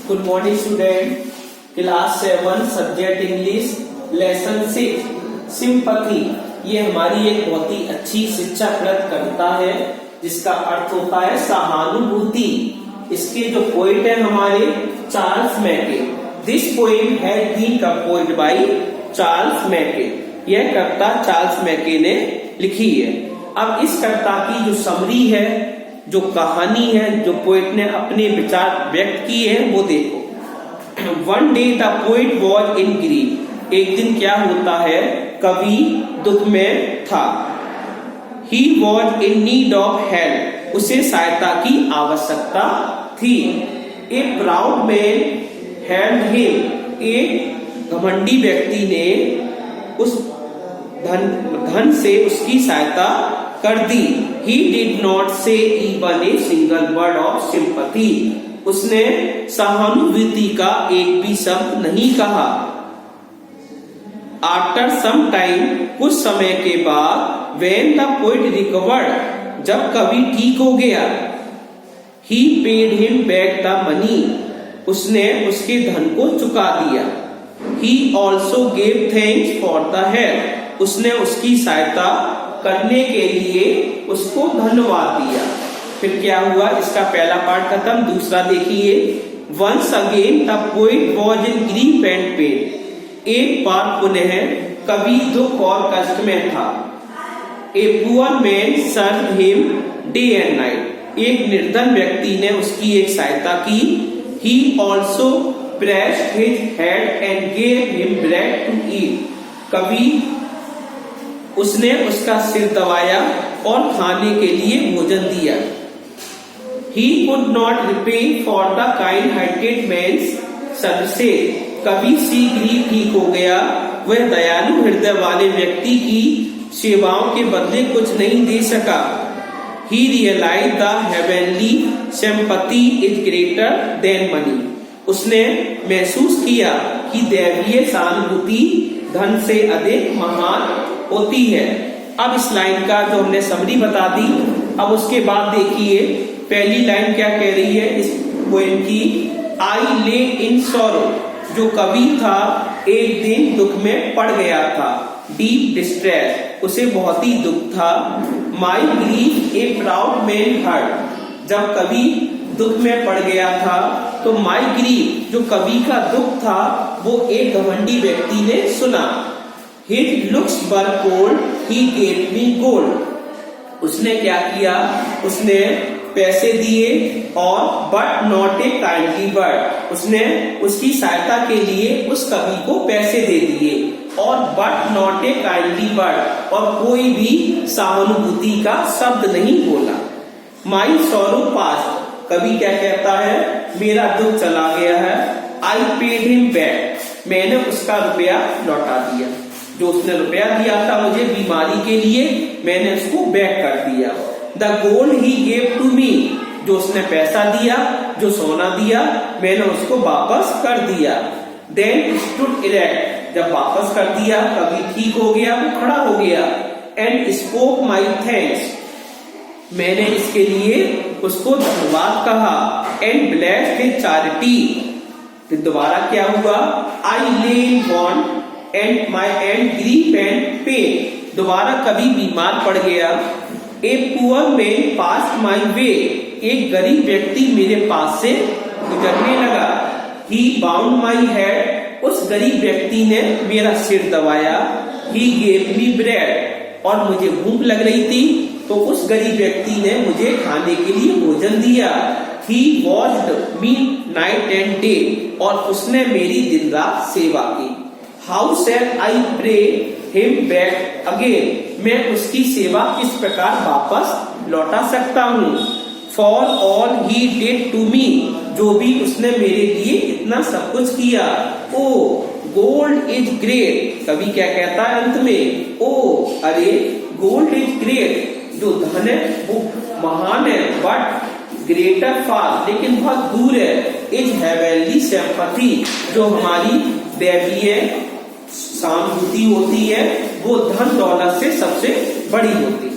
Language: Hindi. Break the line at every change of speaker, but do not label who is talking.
Good morning student. Class 7 subject English lesson 6 sympathy. ये हमारी एक बहुत ही अच्छी शिक्षा प्रदान करता है जिसका अर्थ होता है सहानुभूति। इसके जो पोइट है हमारे Charles Mackay. This poem had been composed by Charles Mackay. यह कविता चार्ल्स मैके ने लिखी है। अब इस कविता की जो समरी है, जो कहानी है, जो पोएट ने अपने विचार व्यक्त किए हैं वो देखो। One day the poet was in grief. एक दिन क्या होता है, कवि दुख में था। He was in need of help. उसे सहायता की आवश्यकता थी। ए प्राउड मैन हेल्प हिम। एक घमंडी व्यक्ति ने उस धन से उसकी सहायता कर दी। He did not say even a single word of sympathy. उसने सहानुभूति का एक भी शब्द नहीं कहा। After some time, कुछ समय के बाद, when the poet recovered, जब कवि ठीक हो गया, he paid him back the money. उसने उसके धन को चुका दिया। He also gave thanks for the help. उसने उसकी सहायता करने के लिए उसको धन्यवाद दिया। फिर क्या हुआ, इसका पहला पार्ट खत्म। दूसरा देखिए। Once again the poet was in grief and pain. एक बार पुनः कवि दुख और कष्ट में था। A poor man served him day and night. एक निर्धन व्यक्ति ने उसकी एक सहायता की। He also pressed his head and gave him bread to eat. कवि उसने उसका सिर दबाया और खाने के लिए भोजन दिया। He could not repay for the kind-hearted man's services. कवि शीघ्र ही ठीक हो गया। वह दयालु हृदय वाले व्यक्ति की सेवाओं के बदले कुछ नहीं दे सका। He realized the heavenly sympathy is greater than money. उसने महसूस किया कि दैवीय सहानुभूति धन से अधिक महान होती है। अब इस लाइन का जो हमने समरी बता दी, अब उसके बाद देखिए पहली लाइन क्या कह रही है इस पोएम की। आई ले इन सॉरो। जो कवि था एक दिन दुख में पड़ गया था। डीप डिस्ट्रेस, उसे बहुत ही दुख था। My grief a proud man heard. जब कवि दुख में पड़ गया था तो माई ग्रीफ, जो कवि का दुख था, वो एक घमंडी व्यक्ति ने सुना। His looks were cold, he gave me gold. उसने क्या किया, उसने पैसे दिए और but not a kindly word. उसने उसकी सहायता के लिए उस कवि को पैसे दे दिए और but not a kindly word, और कोई भी सहानुभूति का शब्द नहीं बोला। My sorrow passed. कवि क्या कहता है, मेरा दुख चला गया है। I paid him back. मैंने उसका रुपया लौटा दिया। जो उसने रुपया दिया था मुझे बीमारी के लिए, मैंने उसको बैक कर दिया। The gold he gave to me. जो उसने पैसा दिया, जो सोना दिया, मैंने उसको वापस कर दिया। Then stood erect. जब वापस कर दिया, कभी ठीक हो गया, वो खड़ा हो गया। And spoke my thanks. मैंने इसके लिए उसको धन्यवाद कहा। And blessed his charity. फिर दोबारा क्या हुआ, I lay in bond and my and grief and pain. दोबारा कभी बीमार पड़ गया। A poor man passed my way. एक गरीब व्यक्ति मेरे पास से गुजरने लगा। He bound my head. उस गरीब व्यक्ति ने मेरा सिर दबाया। He gave me bread. और मुझे भूख लग रही थी तो उस गरीब व्यक्ति ने मुझे खाने के लिए भोजन दिया। He watched me night and day. और उसने मेरी दिन रात सेवा की। How shall I pay him back again. मैं उसकी सेवा किस प्रकार वापस लौटा सकता हूँ। For all he did to me. जो भी उसने मेरे लिए इतना सब कुछ किया। O God is great. कवि क्या कहता है अंत में, ओ अरे गोल्ड इज ग्रेट। जो धन है वो महान है, बट ग्रेटर फार, लेकिन बहुत दूर है। Is heavenly sympathy. जो हमारी दैवीय सहानुभूति होती है वो धन दौलत से सबसे बड़ी होती है।